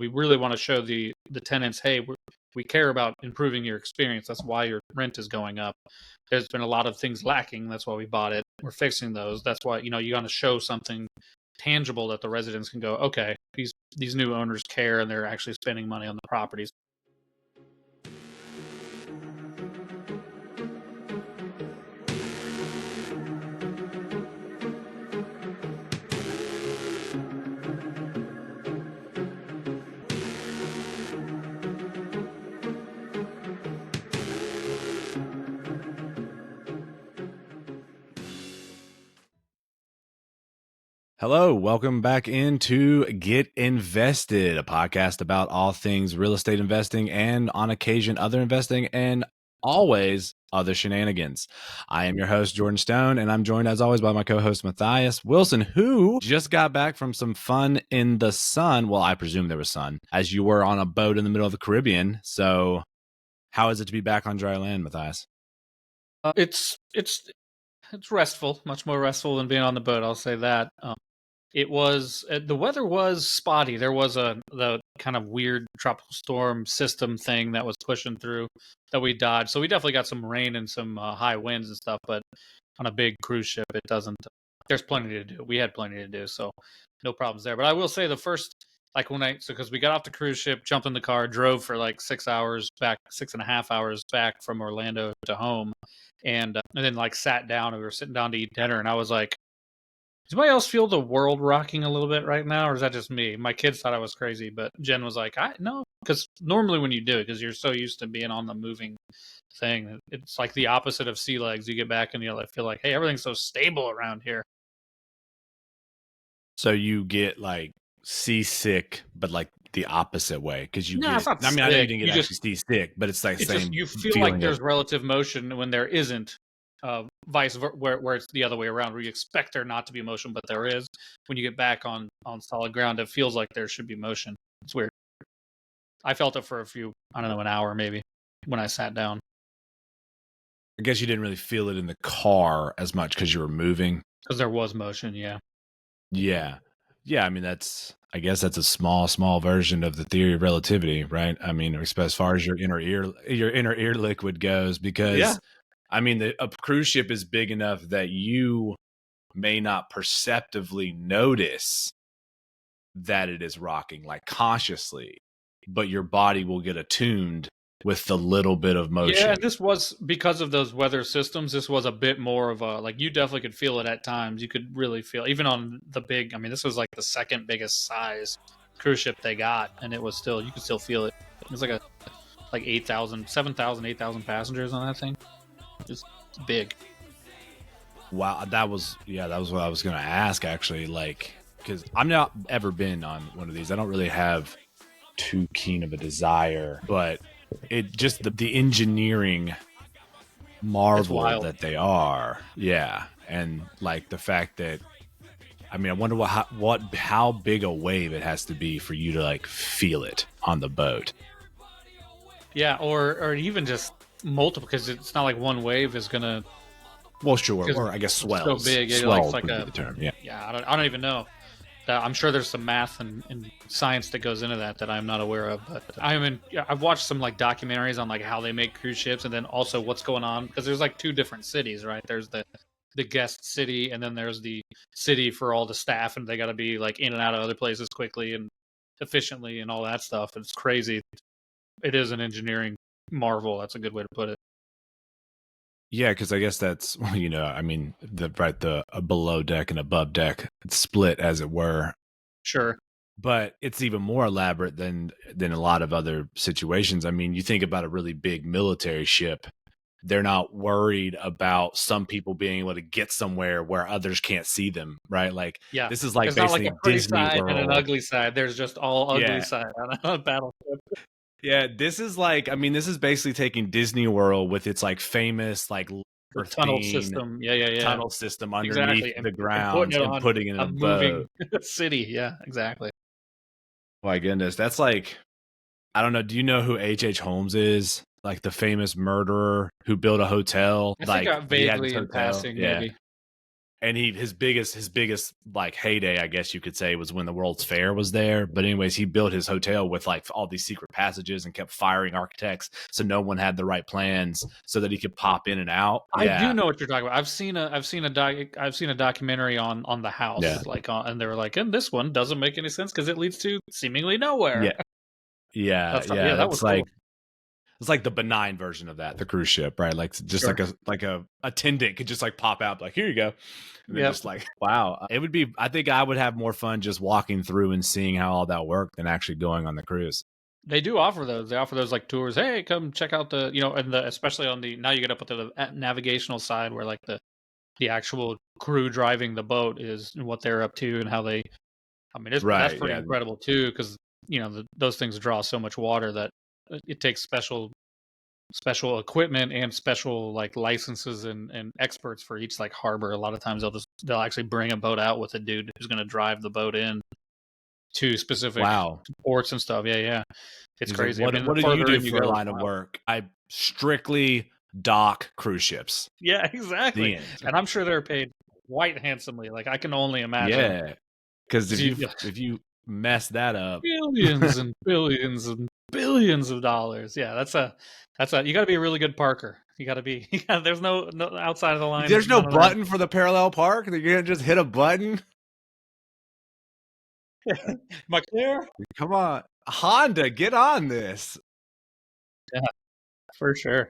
We really want to show the tenants, hey, we care about improving your experience. That's why your rent is going up. There's been a lot of things lacking. That's why we bought it. We're fixing those. That's why, you got to show something tangible that the residents can go, okay, these new owners care and they're actually spending money on the properties. Hello, welcome back into Get Invested, a podcast about all things real estate investing and on occasion other investing and always other shenanigans. I am your host, Jordan Stone, and I'm joined as always by my co-host, Matthias Wilson, who just got back from some fun in the sun. Well, I presume there was sun, as you were on a boat in the middle of the Caribbean. So how is it to be back on dry land, Matthias? It's restful, much more restful than being on the boat. I'll say that. It was the weather was spotty. There was the kind of weird tropical storm system thing that was pushing through that we dodged. So we definitely got some rain and some high winds and stuff. But on a big cruise ship, it doesn't. There's plenty to do. We had plenty to do, so no problems there. But I will say the first, like because we got off the cruise ship, jumped in the car, drove for like 6 hours back, 6.5 hours back from Orlando to home, and then like sat down and we were sitting down to eat dinner, and I was like, does anybody else feel the world rocking a little bit right now, or is that just me? My kids thought I was crazy, but Jen was like, no, because normally when you do it, because you're so used to being on the moving thing, it's like the opposite of sea legs. You get back and you feel like, hey, everything's so stable around here. So you get like seasick, but like the opposite way, because you No, it's get. not I mean, I know you sick. didn't get actually seasick, but it's like It's same. just you feel feeling like there's relative motion when there isn't. Vice versa, where it's the other way around, where you expect there not to be motion, but there is. When you get back on solid ground, it feels like there should be motion. It's weird. I felt it for an hour maybe, when I sat down. I guess you didn't really feel it in the car as much because you were moving. Because there was motion, yeah. Yeah. I mean, I guess that's a small version of the theory of relativity, right? I mean, as far as your inner ear liquid goes, because Yeah. I mean, a cruise ship is big enough that you may not perceptively notice that it is rocking, like consciously, but your body will get attuned with the little bit of motion. Yeah, and this was because of those weather systems. This was a bit more of a, like, you definitely could feel it at times. You could really feel, even on the big, I mean, this was like the second biggest size cruise ship they got, and it was still, you could still feel it. It was like 7,000, 8,000 passengers on that thing. It's big. Wow, that was what I was going to ask, actually, like, because I've not ever been on one of these. I don't really have too keen of a desire, but it just the engineering marvel that they are. Yeah. And like the fact that, I mean, I wonder how big a wave it has to be for you to like feel it on the boat. Yeah, or even just multiple, because it's not like one wave is gonna. Well, sure, or I guess swells. So big, swells like would be the term. Yeah. I don't even know. I'm sure there's some math and science that goes into that I'm not aware of. But I've watched some like documentaries on like how they make cruise ships, and then also what's going on, because there's like two different cities, right? There's the guest city, and then there's the city for all the staff, and they got to be like in and out of other places quickly and efficiently and all that stuff. It's crazy. It is an engineering marvel. That's a good way to put it. Yeah, because I guess that's, I mean, the below deck and above deck split, as it were. Sure. But it's even more elaborate than a lot of other situations. I mean, you think about a really big military ship, they're not worried about some people being able to get somewhere where others can't see them, right? Like, yeah, this is like there's basically not like a pretty Disney side World and an ugly side. There's just all ugly side on a battleship. Yeah, this is like, I mean, this is basically taking Disney World with its like famous like tunnel system, tunnel system underneath the ground and putting it in a moving city. Yeah, exactly. My goodness, that's like, I don't know. Do you know who H.H. Holmes is? Like the famous murderer who built a hotel. I think vaguely in passing, maybe. And his biggest like heyday, I guess you could say, was when the World's Fair was there. But anyways, he built his hotel with like all these secret passages and kept firing architects, so no one had the right plans, so that he could pop in and out. I do Yeah, know what you're talking about. I've seen a documentary on the yeah, house, like and they were like, and this one doesn't make any sense because it leads to seemingly nowhere. yeah, yeah, That's right. yeah. Yeah, that was That's like cool. it's like the benign version of that, the cruise ship, right? Like just Sure. like a attendant could just like pop out, like here you go, and then Yep. just like wow, it would be. I think I would have more fun just walking through and seeing how all that worked than actually going on the cruise. They do offer those. They offer those like tours. Hey, come check out the and especially on the now you get up to the navigational side where like the actual crew driving the boat is and what they're up to and how they. I mean, that's Right? pretty Yeah. incredible too because those things draw so much water that it takes special equipment and special like licenses and experts for each like harbor. A lot of times they'll actually bring a boat out with a dude who's going to drive the boat in to specific Wow. ports and stuff. Yeah, yeah, it's He's like, crazy. I mean, the what do you further do in you for a go, the line of wild. work? I strictly dock cruise ships. Yeah, exactly. The end. And I'm sure they're paid quite handsomely. Like I can only imagine. Yeah, because 'Cause if you mess that up, billions and billions and billions of dollars. Yeah, that's a you got to be a really good parker. You got to be. There's no outside of the line. there's no None of that. button for the parallel park. You're gonna just hit a button. Am I clear? Come on, Honda, get on this. Yeah, for sure.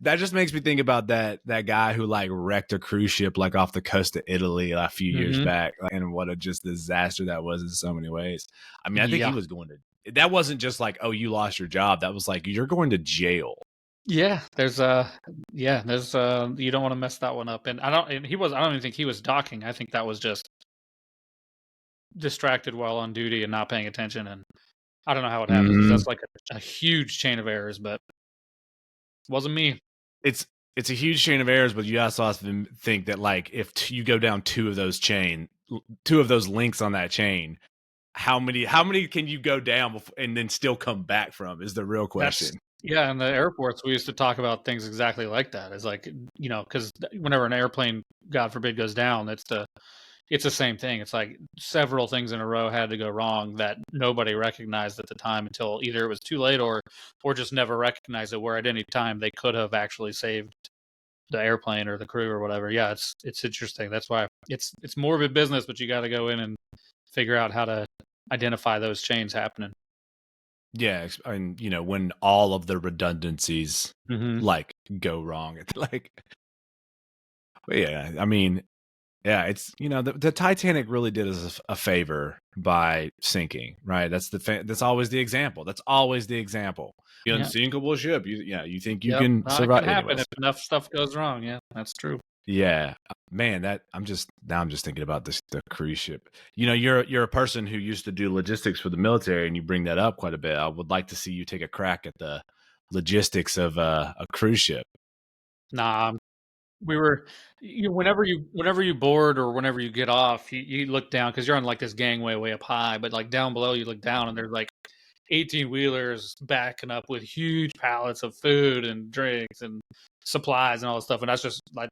That just makes me think about that guy who like wrecked a cruise ship like off the coast of Italy a few years Hmm. back, and what a just disaster that was in so many ways. I mean, I think he Yeah. was going to. That wasn't just like, oh, you lost your job. That was like you're going to jail. Yeah, there's you don't want to mess that one up. And I don't even think he was docking. I think that was just distracted while on duty and not paying attention. And I don't know how it happens because Hmm. that's like a huge chain of errors, but it wasn't me. It's a huge chain of errors, but you also have to think that like if you go down two of those links on that chain, how many can you go down and then still come back from is the real That's question. yeah, in the airports we used to talk about things exactly like that. It's like, because whenever an airplane, God forbid, goes down, it's the same thing. It's like several things in a row had to go wrong that nobody recognized at the time until either it was too late or just never recognized it. Where at any time they could have actually saved the airplane or the crew or whatever. Yeah, it's interesting. That's why it's morbid business, but you got to go in and figure out how to identify those chains happening. Yeah, and when all of the redundancies Hmm. like go wrong, it's like, yeah, I mean, yeah, it's the Titanic really did us a favor by sinking, right? That's always the example. That's always the example. The Yeah. unsinkable ship. You think you Yep. can It can survive? happen Anyways, if enough stuff goes wrong. Yeah, that's true. yeah, man. That I'm just thinking about the cruise ship. You're a person who used to do logistics for the military, and you bring that up quite a bit. I would like to see you take a crack at the logistics of a cruise ship. Nah, we were whenever you board or whenever you get off, you look down because you're on like this gangway way up high, but like down below you look down and there's like 18 wheelers backing up with huge pallets of food and drinks and supplies and all this stuff, and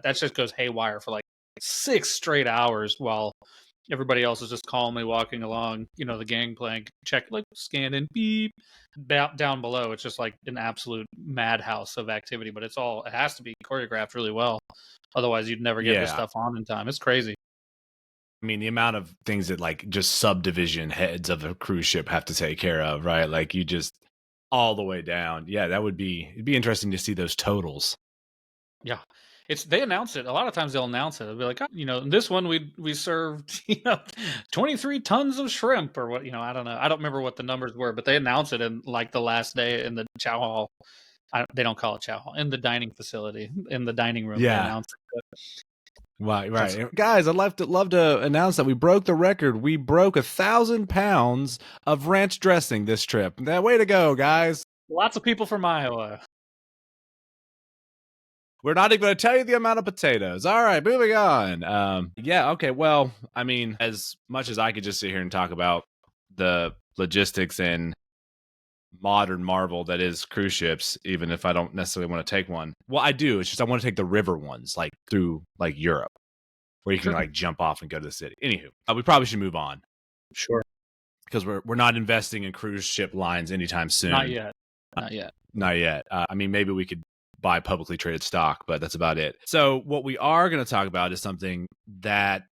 that just goes haywire for like 6 straight hours while everybody else is just calmly walking along, the gangplank, check like scanning, beep. Down below, it's just like an absolute madhouse of activity, but it has to be choreographed really well. Otherwise, you'd never get this Yeah, stuff on in time. It's crazy. I mean, the amount of things that like just subdivision heads of a cruise ship have to take care of, right? Like you just all the way down. Yeah, it'd be interesting to see those totals. Yeah. They announce it. A lot of times they'll announce it. They'll be like, this one we served, 23 tons of shrimp or what, I don't know. I don't remember what the numbers were, but they announce it in like the last day in the chow hall. They don't call it chow hall in the dining facility, in the dining room. They Yeah. announce it. Right, That's right. Guys, I'd love to announce that we broke the record. We broke 1,000 pounds of ranch dressing this trip. Way to go, guys. lots of people from Iowa. We're not even going to tell you the amount of potatoes. All right, moving on. Yeah, okay. Well, I mean, as much as I could just sit here and talk about the logistics and modern marvel that is cruise ships, even if I don't necessarily want to take one. Well, I do. It's just I want to take the river ones, like through like Europe. where you can Sure. like jump off and go to the city. Anywho, we probably should move on Sure. because we're not investing in cruise ship lines anytime Not soon. yet. Not yet. Not yet. I mean, maybe we could buy publicly traded stock, but that's about it. So what we are going to talk about is something that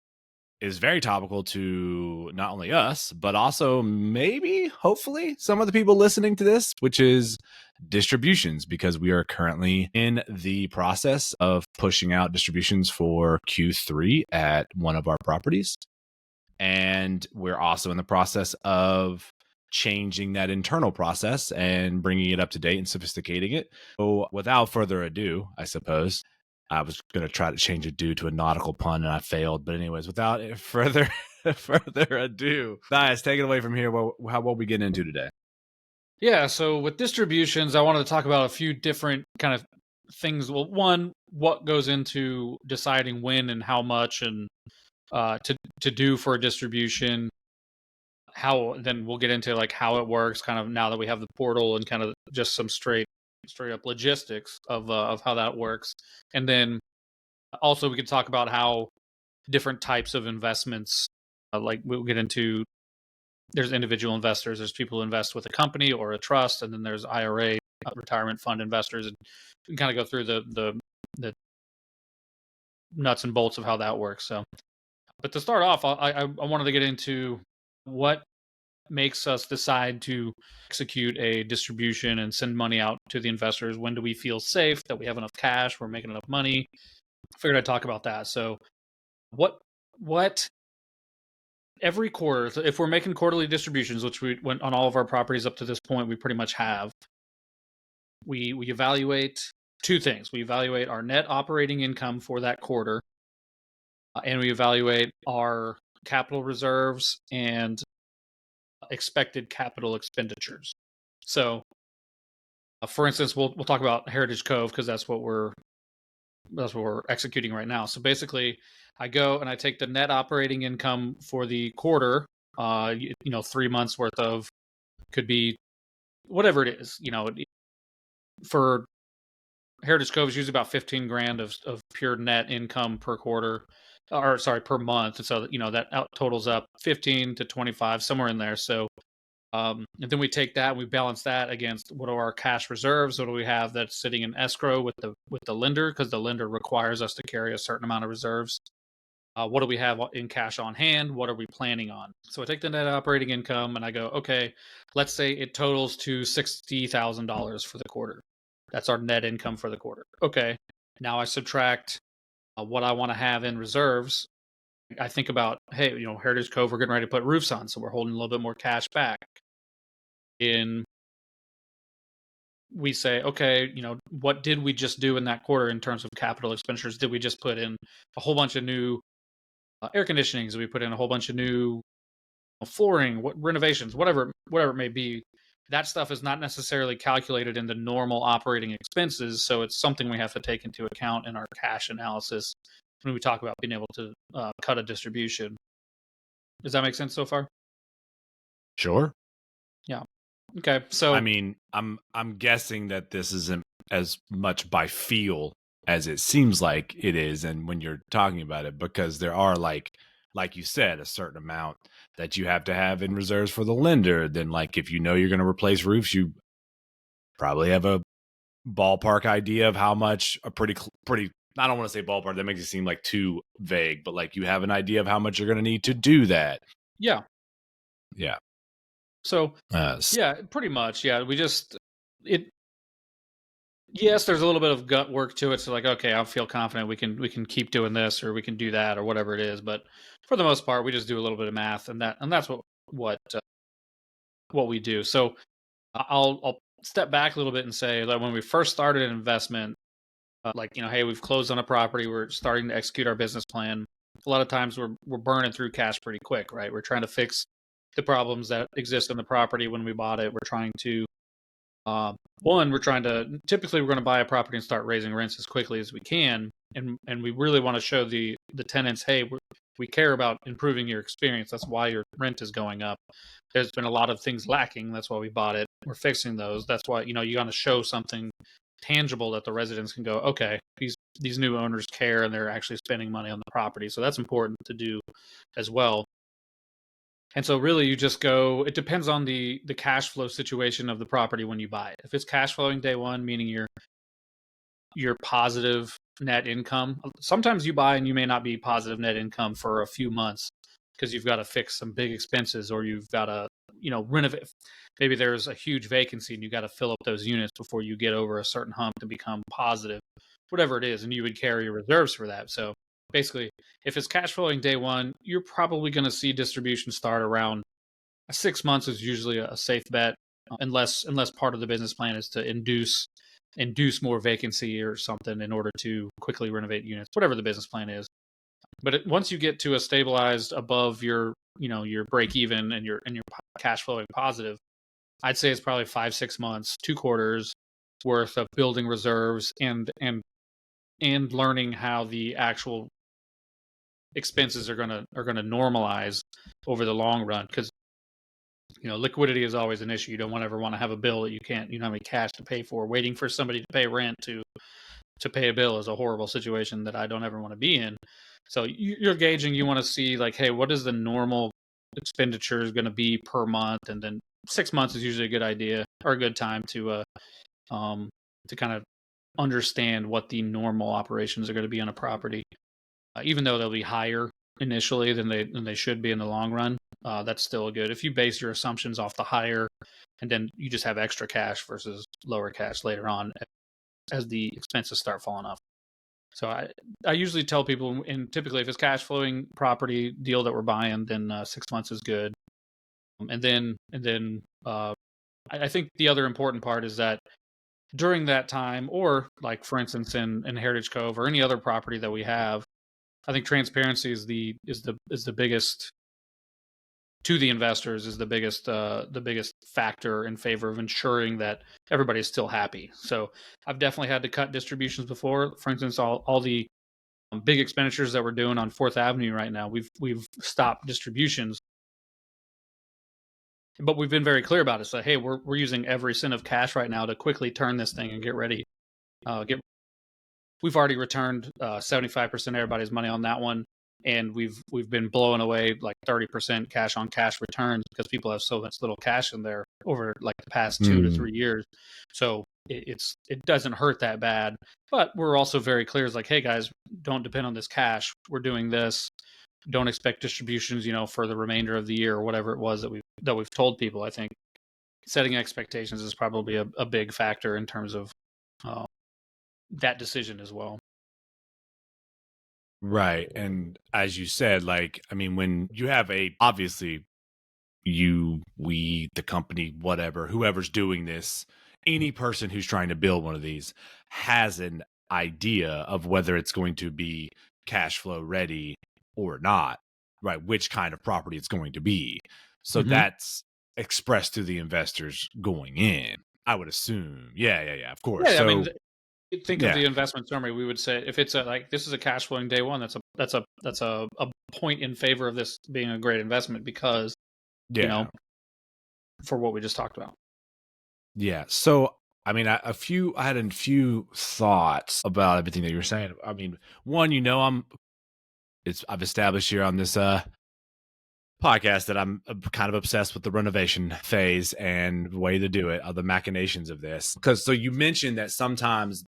is very topical to not only us, but also maybe, hopefully, some of the people listening to this, which is distributions, because we are currently in the process of pushing out distributions for Q3 at one of our properties. And we're also in the process of changing that internal process and bringing it up to date and sophisticating it. So without further ado, I suppose, I was going to try to change ado to a nautical pun and I failed. But anyways, without further ado, Matthias, take it away from here. What we getting into today? Yeah, so with distributions, I wanted to talk about a few different kind of things. Well, one, what goes into deciding when and how much and to do for a distribution. How then we'll get into like how it works, kind of now that we have the portal and kind of just some straight up logistics of how that works, and then also we could talk about how different types of investments, like we'll get into. There's individual investors. There's people who invest with a company or a trust, and then there's IRA, retirement fund investors, and we can kind of go through the nuts and bolts of how that works. So, but to start off, I wanted to get into what makes us decide to execute a distribution and send money out to the investors. When do we feel safe that we have enough cash, we're making enough money? I figured I'd talk about that. So, what every quarter, if we're making quarterly distributions, which we went on all of our properties up to this point, we pretty much have, we evaluate two things. We evaluate our net operating income for that quarter, and we evaluate our capital reserves and expected capital expenditures. So, for instance, we'll talk about Heritage Cove because that's what we're executing right now. So basically, I go and I take the net operating income for the quarter. 3 months worth of, could be whatever it is. For Heritage Cove is usually about 15 grand of pure net income per quarter, or sorry, per month. And so that out totals up 15 to 25, somewhere in there. So and then we take that and we balance that against what are our cash reserves. What do we have that's sitting in escrow with the lender, because the lender requires us to carry a certain amount of reserves. What do we have in cash on hand? What are we planning on? So I take the net operating income and I go, okay, let's say it totals to $60,000 for the quarter. That's our net income for the quarter. Okay, now I subtract what I want to have in reserves. I think about, hey, Heritage Cove, we're getting ready to put roofs on, so we're holding a little bit more cash back. We say, okay, what did we just do in that quarter in terms of capital expenditures? Did we just put in a whole bunch of new air conditionings? Did we put in a whole bunch of new flooring, renovations, whatever it may be? That stuff is not necessarily calculated in the normal operating expenses, so it's something we have to take into account in our cash analysis when we talk about being able to cut a distribution. Does that make sense so far? Sure. Yeah. Okay. So I mean, I'm guessing that this isn't as much by feel as it seems like it is, and when you're talking about it, because there are like you said, a certain amount that you have to have in reserves for the lender. Then, like, if you're going to replace roofs, you probably have a ballpark idea of how much a pretty. I don't want to say ballpark. That makes it seem like too vague, but like you have an idea of how much you're going to need to do that. yeah. Yeah. So yeah, pretty much. Yeah, yes, there's a little bit of gut work to it. So like, okay, I feel confident we can keep doing this or we can do that or whatever it is. But for the most part, we just do a little bit of math and that's what we do. So I'll step back a little bit and say that when we first started an investment, hey, we've closed on a property, we're starting to execute our business plan. A lot of times we're burning through cash pretty quick, right? We're trying to fix the problems that exist in the property when we bought it. We're trying to typically we're going to buy a property and start raising rents as quickly as we can, and we really want to show the tenants, hey, we care about improving your experience. That's why your rent is going up. There's been a lot of things lacking. That's why we bought it. We're fixing those. That's why you got to show something tangible that the residents can go, okay, new owners care and they're actually spending money on the property. So that's important to do as well. And so really you just go, it depends on the cash flow situation of the property when you buy it. If it's cash flowing day one, meaning you're positive net income. Sometimes you buy and you may not be positive net income for a few months because you've got to fix some big expenses, or you've got to, renovate. Maybe there's a huge vacancy and you got to fill up those units before you get over a certain hump to become positive, whatever it is. And you would carry reserves for that. So basically, if it's cash flowing day one, you're probably going to see distribution start around 6 months is usually a safe bet, unless part of the business plan is to induce more vacancy or something in order to quickly renovate units, whatever the business plan is. But once you get to a stabilized above your break even and your cash flowing positive, I'd say it's probably 5-6 months, 2 quarters worth of building reserves and learning how the actual expenses are gonna normalize over the long run, because liquidity is always an issue. You don't ever want to have a bill that you don't have any cash to pay for. Waiting for somebody to pay rent to pay a bill is a horrible situation that I don't ever want to be in. So you're gauging, you want to see like, hey, what is the normal expenditure is going to be per month? And then 6 months is usually a good idea or a good time to kind of understand what the normal operations are going to be on a property, even though they'll be higher initially than they should be in the long run. That's still good if you base your assumptions off the higher, and then you just have extra cash versus lower cash later on as the expenses start falling off. So I usually tell people, and typically if it's cash flowing property deal that we're buying, then 6 months is good. And then I think the other important part is that during that time, or like for instance in Heritage Cove or any other property that we have, I think transparency is the biggest to the investors, is the biggest factor in favor of ensuring that everybody is still happy. So I've definitely had to cut distributions before. For instance, all the big expenditures that we're doing on 4th Avenue right now, we've stopped distributions, but we've been very clear about it. So hey, we're using every cent of cash right now to quickly turn this thing and get ready. We've already returned 75% of everybody's money on that one. And we've been blowing away like 30% cash on cash returns because people have so much little cash in there over like the past 2 to 3 years. So it doesn't hurt that bad. But we're also very clear. It's like, hey guys, don't depend on this cash. We're doing this. Don't expect distributions, for the remainder of the year or whatever it was that we've told people. I think setting expectations is probably a big factor in terms of that decision as well. Right. And as you said, like, I mean, when you have obviously we, the company, whatever, whoever's doing this, any person who's trying to build one of these has an idea of whether it's going to be cash flow ready or not, right? Which kind of property it's going to be. So that's expressed to the investors going in, I would assume. Yeah, of course. Yeah, so, I mean, think of the investment summary. We would say if it's this is a cash flowing day one, that's a point in favor of this being a great investment because for what we just talked about. Yeah. So I mean, I had a few thoughts about everything that you were saying. I mean, one, I've established here on this podcast that I'm kind of obsessed with the renovation phase and the way to do it, the machinations of this. Because so you mentioned that sometimes,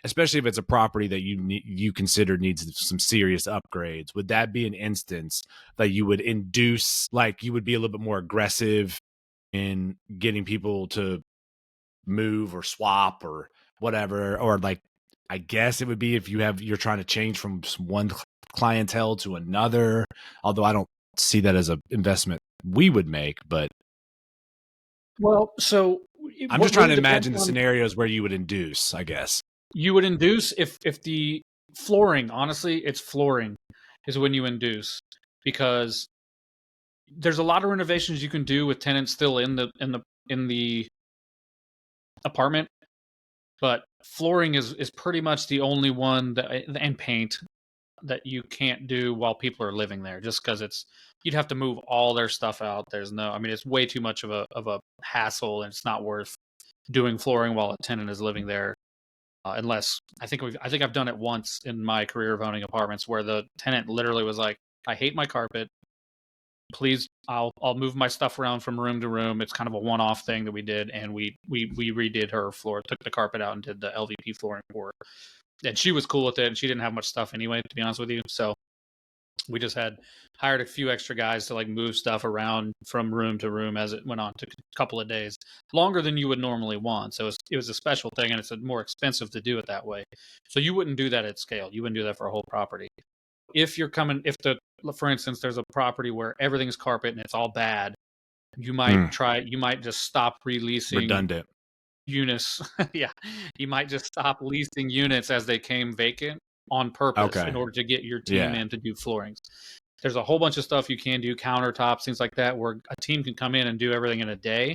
especially if it's a property that you consider needs some serious upgrades, would that be an instance that you would induce, like you would be a little bit more aggressive in getting people to move or swap or whatever? Or like, I guess it would be if you're trying to change from one clientele to another, although I don't see that as an investment we would make, but so I'm just trying to imagine the scenarios where you would induce, I guess. You would induce if the flooring, honestly, it's flooring is when you induce, because there's a lot of renovations you can do with tenants still in the apartment, but flooring is pretty much the only one and paint that you can't do while people are living there, just because you'd have to move all their stuff out. It's way too much of a hassle, and it's not worth doing flooring while a tenant is living there. unless I think I've done it once in my career of owning apartments where the tenant literally was like, "I hate my carpet. Please, I'll move my stuff around from room to room." It's kind of a one-off thing that we did, and we redid her floor, took the carpet out, and did the LVP flooring for her. And she was cool with it, and she didn't have much stuff anyway, to be honest with you. So we just hired a few extra guys to like move stuff around from room to room as it went on. It took a couple of days, longer than you would normally want. So it was a special thing, and it's more expensive to do it that way. So you wouldn't do that at scale. You wouldn't do that for a whole property. If you're coming, if the, for instance, there's a property where everything's carpet and it's all bad, you might just stop releasing Redundant. units. Yeah, you might just stop leasing units as they came vacant on purpose in Okay. order to get your team Yeah. in to do floorings. There's a whole bunch of stuff you can do, countertops, things like that, where a team can come in and do everything in a day.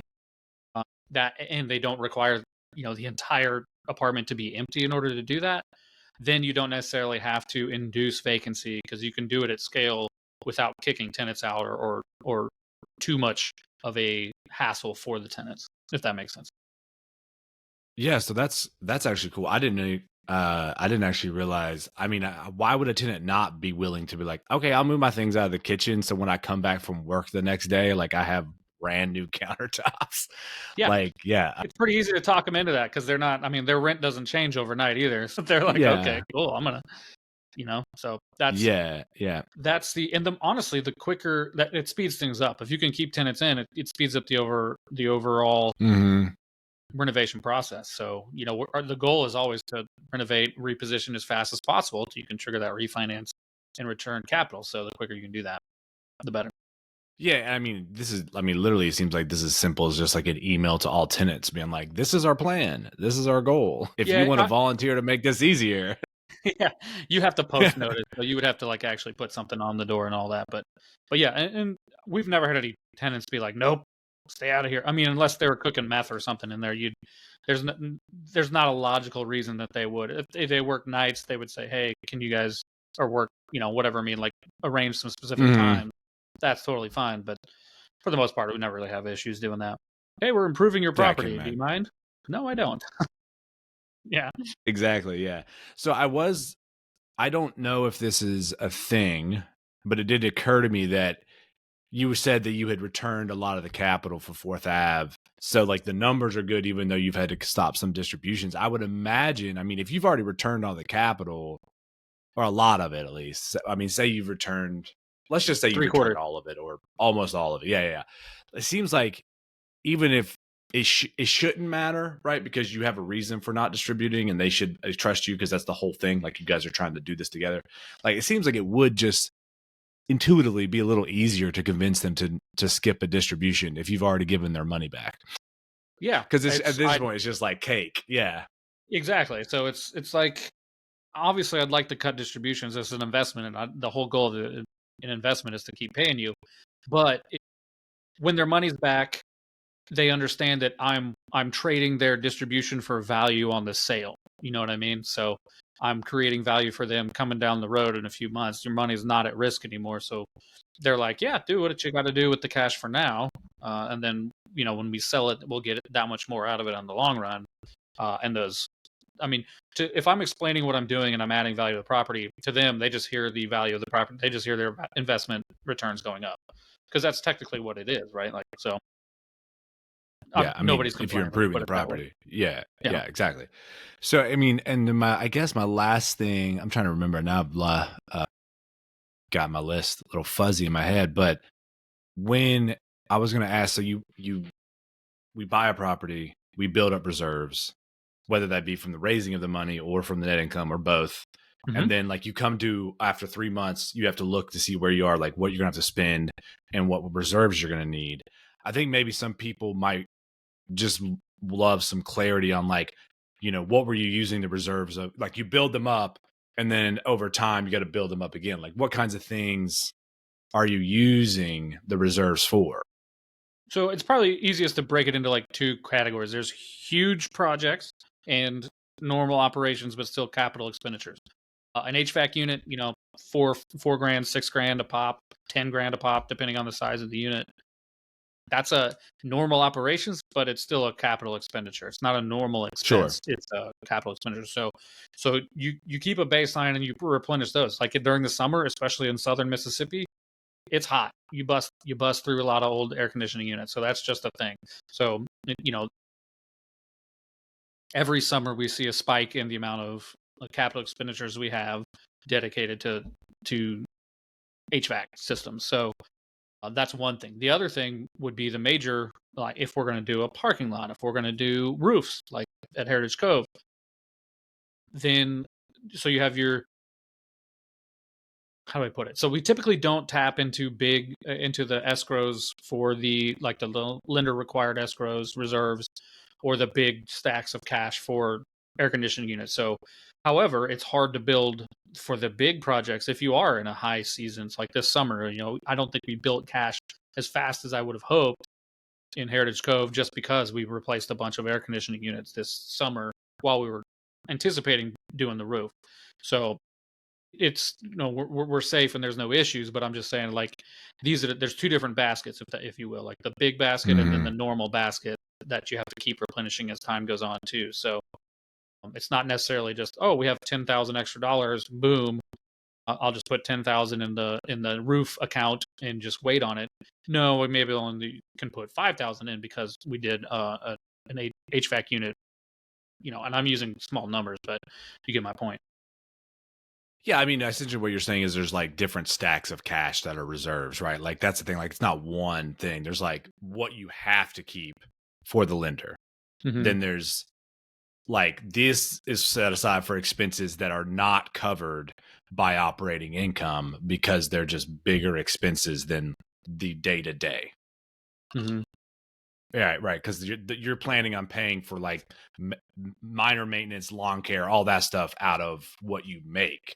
And they don't require the entire apartment to be empty in order to do that. Then you don't necessarily have to induce vacancy because you can do it at scale without kicking tenants out or too much of a hassle for the tenants, if that makes sense. Yeah, so that's actually cool. I didn't know. I didn't actually realize. I mean, why would a tenant not be willing to be like, okay, I'll move my things out of the kitchen, so when I come back from work the next day, like I have brand new countertops. Yeah, Like, yeah, it's pretty easy to talk them into that because they're not. I mean, their rent doesn't change overnight either. So they're like, okay, yeah, cool, I'm gonna, So yeah, yeah. that's honestly the quicker that it speeds things up. If you can keep tenants in, it speeds up the overall Hmm. renovation process. So the goal is always to renovate, reposition as fast as possible so you can trigger that refinance and return capital. So the quicker you can do that, the better. Yeah, I mean, literally, it seems like this is as simple as just like an email to all tenants being like, this is our plan. This is our goal. If you Yeah, want to volunteer to make this easier. yeah, you have to Yeah. post notice, so you would have to like actually put something on the door and all that. But yeah, and we've never had any tenants be like, "Nope, stay out of here." I mean, unless they were cooking meth or something in there, there's there's not a logical reason that they would. If they work nights, they would say, "Hey, can you guys or work whatever." I mean, like arrange some specific Hmm. time. That's totally fine. But for the most part, we never really have issues doing that. Hey, we're improving your Yeah, I can property. Do you imagine. mind? No, I don't. Yeah. Exactly. Yeah. So I don't know if this is a thing, but it did occur to me that you said that you had returned a lot of the capital for Fourth Ave. So like the numbers are good, even though you've had to stop some distributions. I would imagine, I mean, if you've already returned all the capital, or a lot of it at least, I mean, say you've returned, let's just say you've Three returned quarters. all of it or almost all of it. Yeah. Yeah. Yeah. It seems like even if it shouldn't matter, right? Because you have a reason for not distributing and they should trust you because that's the whole thing. Like you guys are trying to do this together. Like it seems like it would just intuitively be a little easier to convince them to skip a distribution if you've already given their money back. Yeah, Because at this point, it's just like cake. Yeah. exactly. So it's like obviously I'd like to cut distributions as an investment, and the whole goal of an investment is to keep paying you. But when their money's back, they understand that I'm trading their distribution for value on the sale. You know what I mean? So I'm creating value for them coming down the road in a few months. Your money's not at risk anymore. So they're like, yeah, do what you got to do with the cash for now. And then, when we sell it, we'll get that much more out of it on the long run. And I mean, if I'm explaining what I'm doing and I'm adding value to the property to them, they just hear the value of the property. They just hear their investment returns going up because that's technically what it is, right? Like, so Yeah. I mean, nobody's if you're complaining, improving put the it that way. property. Yeah. Yeah. Yeah, exactly. So, I mean, and then I guess my last thing, I'm trying to remember now, got my list a little fuzzy in my head, but when I was going to ask, so we buy a property, we build up reserves, whether that be from the raising of the money or from the net income or both. Mm-hmm. And then like you come to after 3 months, you have to look to see where you are, like what you're gonna have to spend and what reserves you're gonna need. I think maybe some people might just love some clarity on like, what were you using the reserves of? Like you build them up and then over time you got to build them up again. Like what kinds of things are you using the reserves for? So it's probably easiest to break it into like two categories. There's huge projects and normal operations, but still capital expenditures. An HVAC unit, $4 grand, $6 grand a pop, $10 grand a pop, depending on the size of the unit. that's a normal operations, but it's still a capital expenditure. It's not a normal Sure. expense. It's a capital expenditure. So you keep a baseline and you replenish those. Like during the summer, especially in southern Mississippi, it's hot. You bust through a lot of old air conditioning units. So that's just a thing. So every summer we see a spike in the amount of capital expenditures we have dedicated to HVAC systems. So that's one thing. The other thing would be the major, like if we're going to do a parking lot, if we're going to do roofs, like at Heritage Cove, then so you have your, how do I put it? So we typically don't tap into into the escrows for the lender required escrows, reserves, or the big stacks of cash for air conditioning units. So, however, it's hard to build for the big projects if you are in a high seasons like this summer. I don't think we built cash as fast as I would have hoped in Heritage Cove just because we replaced a bunch of air conditioning units this summer while we were anticipating doing the roof. So it's we're safe and there's no issues, but I'm just saying like there's two different baskets if you will, like the big basket and then the normal basket that you have to keep replenishing as time goes on too. So it's not necessarily just, oh, we have 10,000 extra dollars, boom, I'll just put 10,000 in the roof account and just wait on it. No, we maybe only can put 5,000 in because we did an HVAC unit, and I'm using small numbers, but you get my point. Yeah, I mean, essentially what you're saying is there's like different stacks of cash that are reserves, right? Like that's the thing. Like it's not one thing. There's like what you have to keep for the lender. Mm-hmm. Then there's like this is set aside for expenses that are not covered by operating income because they're just bigger expenses than the day to day. Right, right. Because you're planning on paying for like minor maintenance, lawn care, all that stuff out of what you make.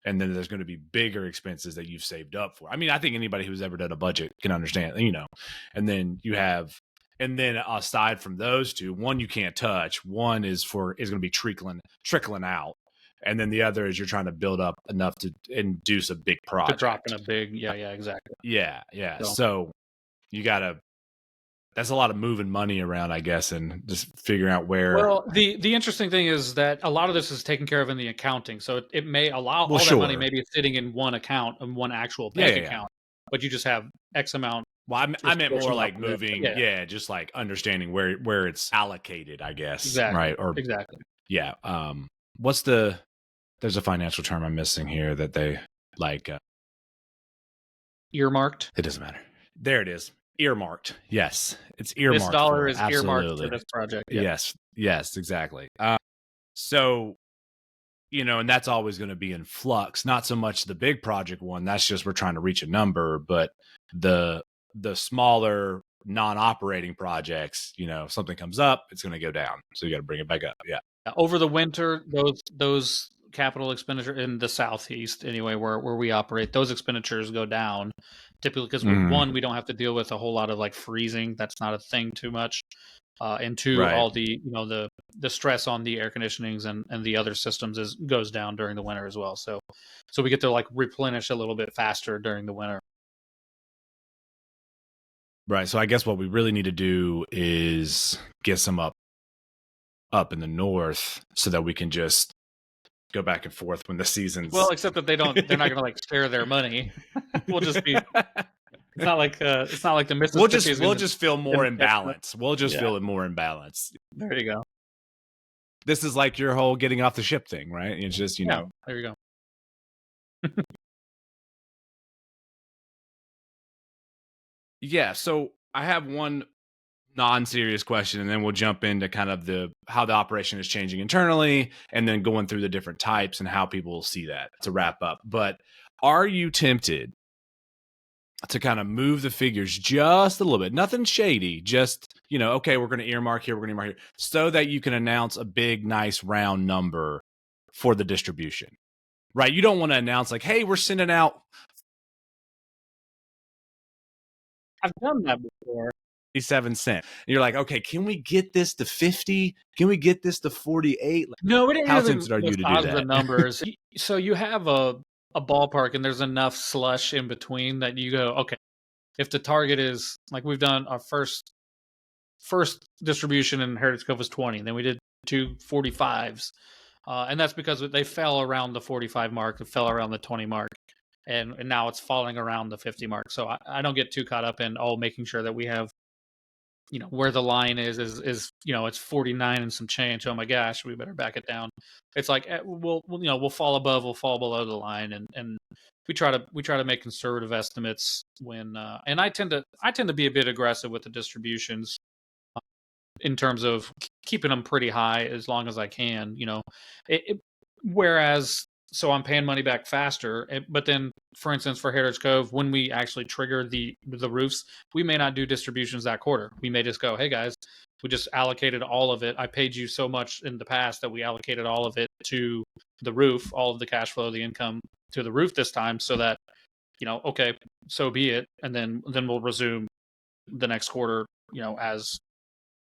And then there's going to be bigger expenses that you've saved up for. I mean, I think anybody who's ever done a budget can understand, and then you have, and then aside from those two, one you can't touch. One is going to be trickling out. And then the other is you're trying to build up enough to induce a big project. To drop in a big, yeah, exactly. Yeah. So you got to, that's a lot of moving money around, I guess, and just figuring out where. Well, the interesting thing is that a lot of this is taken care of in the accounting, so it may allow all that money maybe sitting in one account, in one actual bank account, but you just have X amount. Well, I meant more like moving, just like understanding where it's allocated, I guess, exactly. Right? Or exactly, yeah. There's a financial term I'm missing here that they like. Earmarked. It doesn't matter. There it is. Earmarked. Yes, it's earmarked. This dollar is earmarked for this project. Yeah. Yes, exactly. So, and that's always going to be in flux. Not so much the big project one. That's just we're trying to reach a number, but the smaller non-operating projects, if something comes up, it's going to go down. So you got to bring it back up. Yeah. Over the winter, those capital expenditure in the southeast anyway, where we operate, those expenditures go down typically because one, we don't have to deal with a whole lot of like freezing. That's not a thing too much. And two, all the the stress on the air conditionings and the other systems goes down during the winter as well. So we get to like replenish a little bit faster during the winter. Right. So I guess what we really need to do is get some up in the north so that we can just go back and forth when the season's. Well, except that they're not going to like share their money. We'll just be. It's not like the Mississippi. We'll just feel more in balance. We'll just feel it more in balance. There you go. This is like your whole getting off the ship thing, right? It's just there you go. Yeah. So I have one non-serious question, and then we'll jump into kind of how the operation is changing internally, and then going through the different types and how people will see that to wrap up. But are you tempted to kind of move the figures just a little bit? Nothing shady, just, okay, we're going to earmark here, so that you can announce a big, nice round number for the distribution, right? You don't want to announce like, hey, we're sending out. I've done that before. 7 cents. And you're like, okay, can we get this to 50? Can we get this to 48? No, we didn't. How tempted are you to do that? The numbers. So you have a ballpark, and there's enough slush in between that you go, okay, if the target is like we've done our first distribution in Heritage Cove was 20, and then we did two 45s. And that's because they fell around the 45 mark, it fell around the 20 mark, and now it's falling around the 50 mark. So I don't get too caught up in making sure that we have, where the line is it's 49 and some change. Oh my gosh, we better back it down. It's like we'll fall above, we'll fall below the line, and we try to make conservative estimates when and I tend to be a bit aggressive with the distributions in terms of keeping them pretty high as long as I can. Whereas, so I'm paying money back faster. But then, for instance, for Heritage Cove, when we actually trigger the roofs, we may not do distributions that quarter. We may just go, hey guys, we just allocated all of it. I paid you so much in the past that we allocated all of it to the roof, all of the cash flow, the income to the roof this time, so that okay, so be it, and then we'll resume the next quarter,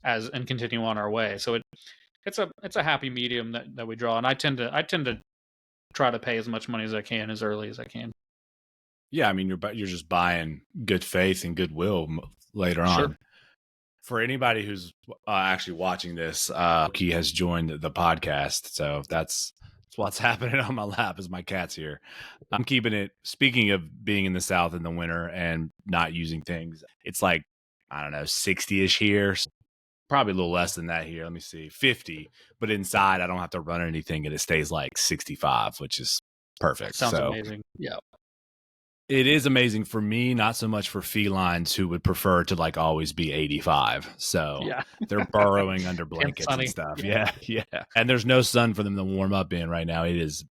as and continue on our way. So it's a happy medium that we draw, and I tend to try to pay as much money as I can as early as I can. Yeah, I mean, you're just buying good faith and goodwill later Sure. on. For anybody who's actually watching this, he has joined the podcast, so that's what's happening on my lap. Is my cat's here. I'm keeping it. Speaking of being in the South in the winter and not using things, it's like, I don't know, 60-ish here. Probably a little less than that here. Let me see, 50. But inside, I don't have to run anything, and it stays like 65, which is perfect. Sounds So amazing. Yeah. it is amazing for me, not so much for felines who would prefer to like always be 85. So Yeah. they're burrowing under And blankets and sunny. stuff. Yeah. Yeah, yeah. And there's no sun for them to warm up in right now. It is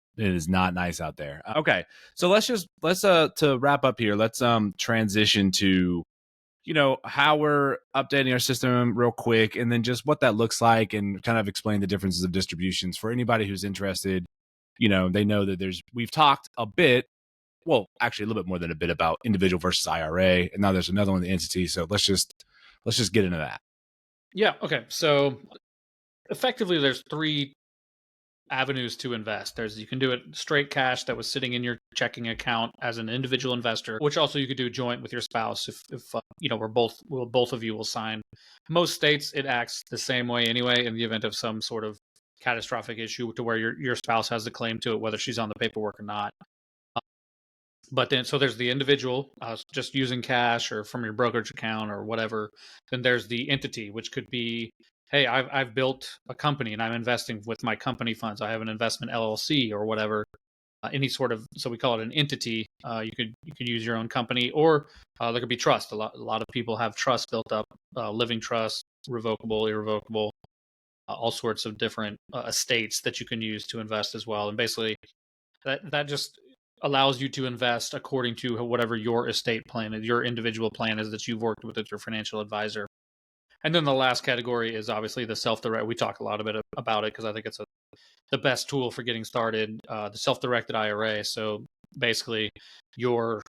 not nice out there. Okay. So let's to wrap up here, let's transition to how we're updating our system real quick, and then just what that looks like, and kind of explain the differences of distributions for anybody who's interested. They know that we've talked a bit, well, actually a little bit more than a bit, about individual versus IRA, and now there's another one, the entity. So let's just get into that. Yeah. Okay. So effectively, there's three avenues to invest. You can do it straight cash that was sitting in your checking account as an individual investor, which also you could do joint with your spouse if both of you will sign. Most states it acts the same way anyway, in the event of some sort of catastrophic issue to where your spouse has the claim to it, whether she's on the paperwork or not. But then, so there's the individual, just using cash or from your brokerage account or whatever. Then there's the entity, which could be, hey, I've built a company and I'm investing with my company funds. I have an investment LLC or whatever. Any sort of, so we call it an entity. You could use your own company, or there could be trust. A lot of people have trust built up, living trust, revocable, irrevocable, all sorts of different estates that you can use to invest as well. And basically, that just allows you to invest according to whatever your estate plan is, your individual plan is that you've worked with your financial advisor. And then the last category is obviously the self-direct. We talk a lot about it because I think it's the best tool for getting started. The self-directed IRA. So basically, you're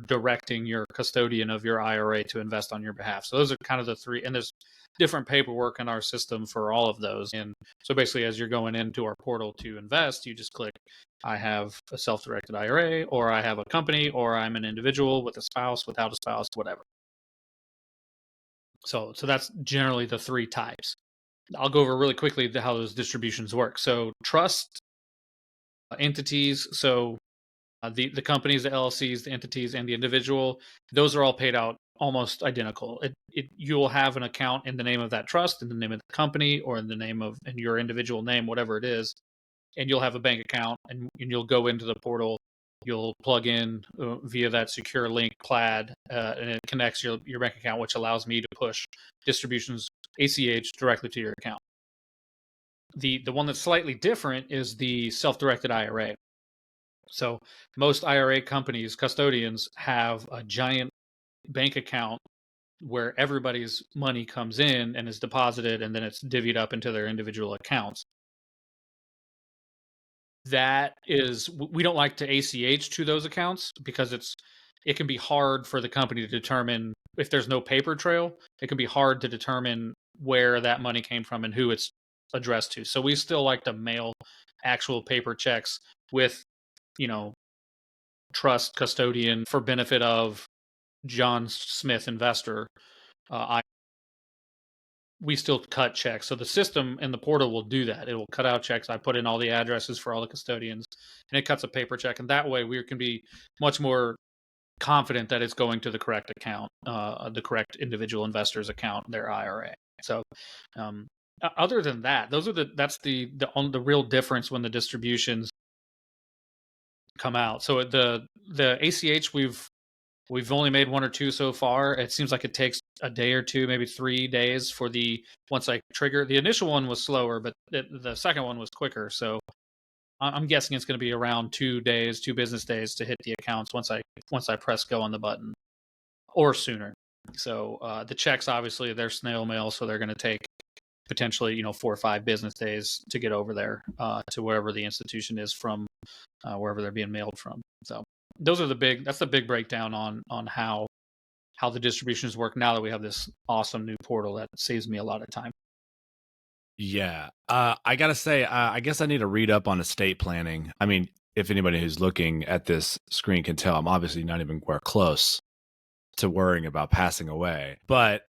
directing your custodian of your IRA to invest on your behalf. So those are kind of the three, and there's different paperwork in our system for all of those. And so basically, as you're going into our portal to invest, you just click, I have a self-directed IRA, or I have a company, or I'm an individual with a spouse, without a spouse, whatever. So that's generally the three types. I'll go over really quickly how those distributions work. So trust entities, so the companies, the LLCs, the entities, and the individual, those are all paid out almost identical. You'll have an account in the name of that trust, in the name of the company, or in your individual name, whatever it is, and you'll have a bank account, and you'll go into the portal. You'll plug in via that secure link, Plaid, and it connects your bank account, which allows me to push distributions ACH directly to your account. The one that's slightly different is the self-directed IRA. So most IRA companies, custodians, have a giant bank account where everybody's money comes in and is deposited, and then it's divvied up into their individual accounts. We don't like to ACH to those accounts because it can be hard for the company to determine if there's no paper trail. It can be hard to determine where that money came from and who it's addressed to. So we still like to mail actual paper checks with, trust custodian for benefit of John Smith investor, we still cut checks. So the system and the portal will do that. It will cut out checks. I put in all the addresses for all the custodians, and it cuts a paper check. And that way, we can be much more confident that it's going to the correct account, the correct individual investor's account, their IRA. So, other than that, that's the real difference when the distributions come out. So the ACH, we've only made one or two so far. It seems like it takes a day or two, maybe 3 days for once I trigger. The initial one was slower, but the second one was quicker. So I'm guessing it's going to be around 2 days, 2 business days to hit the accounts once I press go on the button, or sooner. So the checks, obviously, they're snail mail, so they're going to take potentially 4 or 5 business days to get over there to wherever the institution is from, wherever they're being mailed from. So that's the big breakdown on how the distributions work now that we have this awesome new portal that saves me a lot of time. Yeah. I gotta say, I guess I need to read up on estate planning. I mean, if anybody who's looking at this screen can tell, I'm obviously not even close to worrying about passing away. But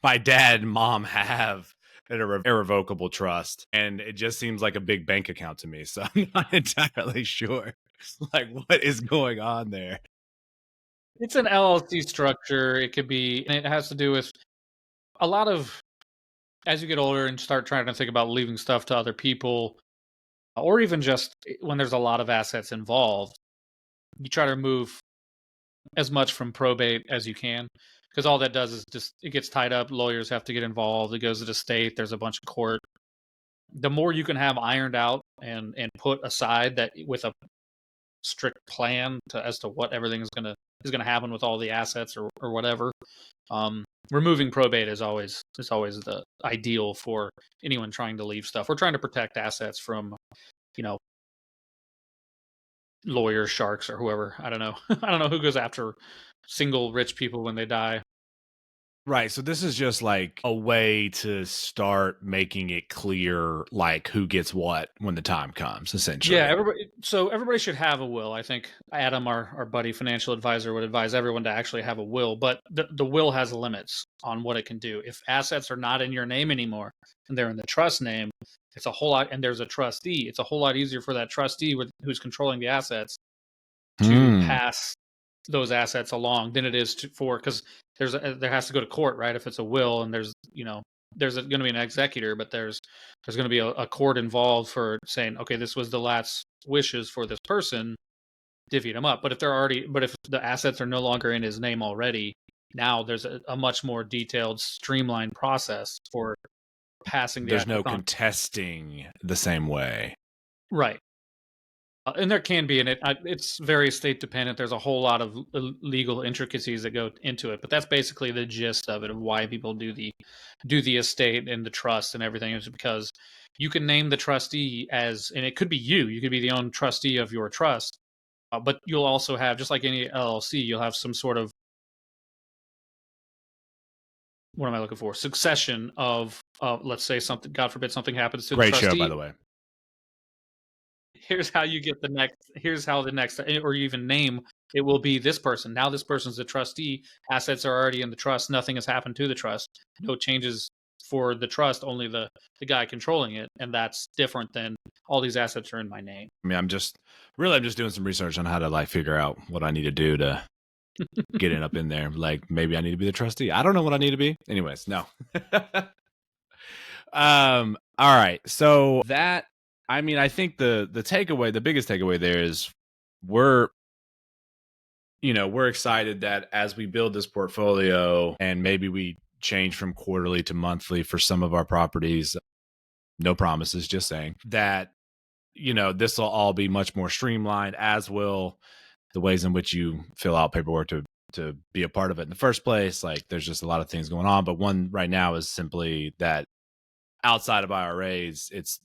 my dad and mom have an irrevocable trust, and it just seems like a big bank account to me. So I'm not entirely sure, like, what is going on there. It's an LLC structure. It could be, and it has to do with a lot of, as you get older and start trying to think about leaving stuff to other people, or even just when there's a lot of assets involved, you try to remove as much from probate as you can, because all that does is just it gets tied up. Lawyers have to get involved. It goes to the state. There's a bunch of court. The more you can have ironed out and put aside, that with a strict plan as to what everything is gonna happen with all the assets or whatever. Removing probate is always the ideal for anyone trying to leave stuff. We're trying to protect assets from, lawyers, sharks, or whoever. I don't know. I don't know who goes after single rich people when they die. Right. So this is just like a way to start making it clear, like, who gets what when the time comes, essentially. Yeah, everybody should have a will. I think Adam, our buddy financial advisor, would advise everyone to actually have a will, but the will has limits on what it can do. If assets are not in your name anymore and they're in the trust name, it's a whole lot, and there's a trustee, it's a whole lot easier for that trustee who's controlling the assets to pass those assets along than it is because there has to go to court, right? If it's a will and there's going to be an executor, but there's going to be a court involved for saying, okay, this was the last wishes for this person, divvy them up. But if the assets are no longer in his name already, now there's a much more detailed, streamlined process for passing the There's assets no on. contesting the same way. Right. And there can be, and it's very state dependent. There's a whole lot of legal intricacies that go into it, but that's basically the gist of it, of why people do the estate and the trust and everything, is because you can name the trustee and it could be you could be the own trustee of your trust, but you'll also have, just like any LLC, you'll have some sort of, what am I looking for? Succession of, let's say something, God forbid, something happens to the Great trustee. show, by the way. Here's how the next, or you even name, it will be this person. Now this person's the trustee. Assets are already in the trust. Nothing has happened to the trust. No changes for the trust, only the guy controlling it. And that's different than all these assets are in my name. I mean, I'm just doing some research on how to, like, figure out what I need to do to get it up in there. Like, maybe I need to be the trustee. I don't know what I need to be. Anyways, no. All right. So that, I mean, I think the biggest takeaway there is we're excited that as we build this portfolio and maybe we change from quarterly to monthly for some of our properties, no promises, just saying that, this will all be much more streamlined, as will the ways in which you fill out paperwork to be a part of it in the first place. Like, there's just a lot of things going on, but one right now is simply that outside of IRAs, it's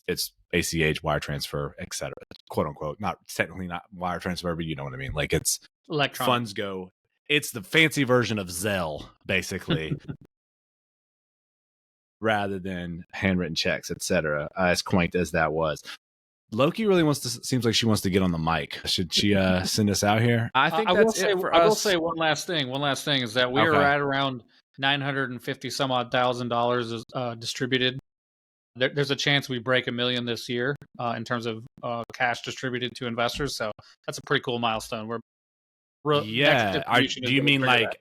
ACH, wire transfer, etc., quote unquote. Not technically not wire transfer, but you know what I mean. Like, it's Electronic funds go. It's the fancy version of Zelle, basically, rather than handwritten checks, etc. As quaint as that was. Loki really wants to. Seems like she wants to get on the mic. Should she send us out here? I think that's it for us. I will say one last thing. One last thing is that we are at around $950 some odd thousand distributed. There's a chance we break $1 million this year in terms of cash distributed to investors. So that's a pretty cool milestone. Yeah. Do you mean like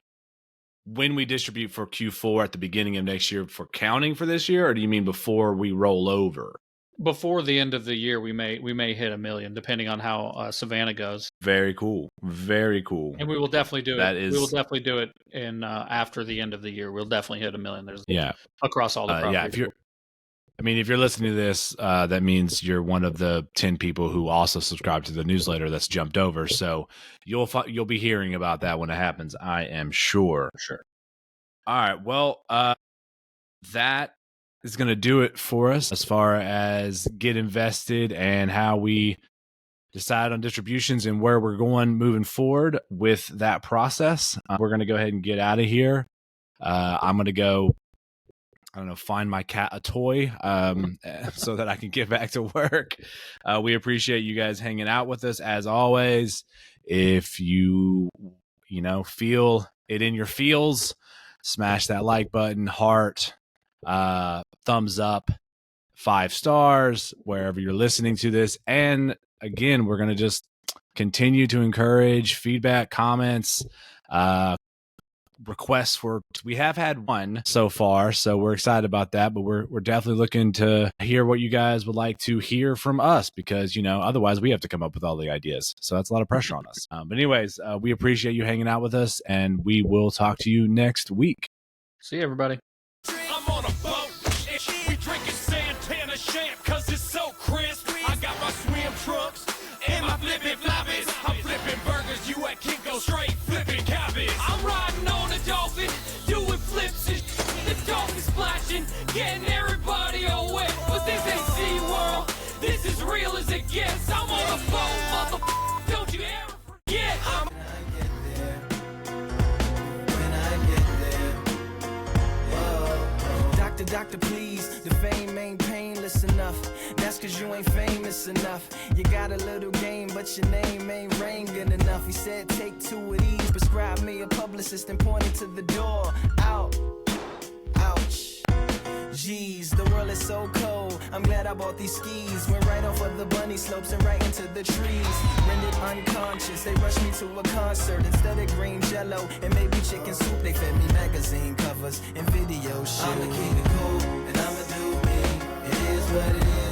when we distribute for Q4 at the beginning of next year for counting for this year, or do you mean before we roll over? Before the end of the year, we may hit $1 million, depending on how Savannah goes. Very cool, very cool. And we will definitely do it. We will definitely do it in after the end of the year. We'll definitely hit $1 million. There's across all the properties. If you're listening to this, that means you're one of the 10 people who also subscribe to the newsletter that's jumped over. So you'll be hearing about that when it happens. I am sure. For sure. All right. Well, that is going to do it for us as far as Get Invested and how we decide on distributions and where we're going moving forward with that process. We're going to go ahead and get out of here. I'm going to go, find my cat a toy so that I can get back to work. We appreciate you guys hanging out with us as always. If you feel it in your feels, smash that like button, heart, thumbs up, 5 stars, wherever you're listening to this. And again, we're going to just continue to encourage feedback, comments, requests. We have had one so far, so we're excited about that, but we're definitely looking to hear what you guys would like to hear from us, because otherwise we have to come up with all the ideas, so that's a lot of pressure on us. But anyways, we appreciate you hanging out with us, and we will talk to you next week. See you, everybody. I'm on a boat, we drinking Santana champ, cause it's so crisp. I got my swim trunks and my flippin' floppies. I'm flipping burgers, you at Kinko straight flipping cabbage. I'm riding on a dolphin, doing flips and the dolphin splashing, getting everybody all wet. But this ain't SeaWorld, this is real as it gets. I'm on a boat, motherfucker, don't you ever forget. Doctor, please, the fame ain't painless enough. That's cause you ain't famous enough. You got a little game, but your name ain't ringing enough. He said take 2 of these, prescribe me a publicist and pointed to the door. Out, ouch. Jeez, the world is so cold. I'm glad I bought these skis. Went right off of the bunny slopes and right into the trees. Rendered unconscious, they rushed me to a concert. Instead of green jello and maybe chicken soup, they fed me magazine covers and video shit. I'ma keep it cool and I'ma do me. It is what it is.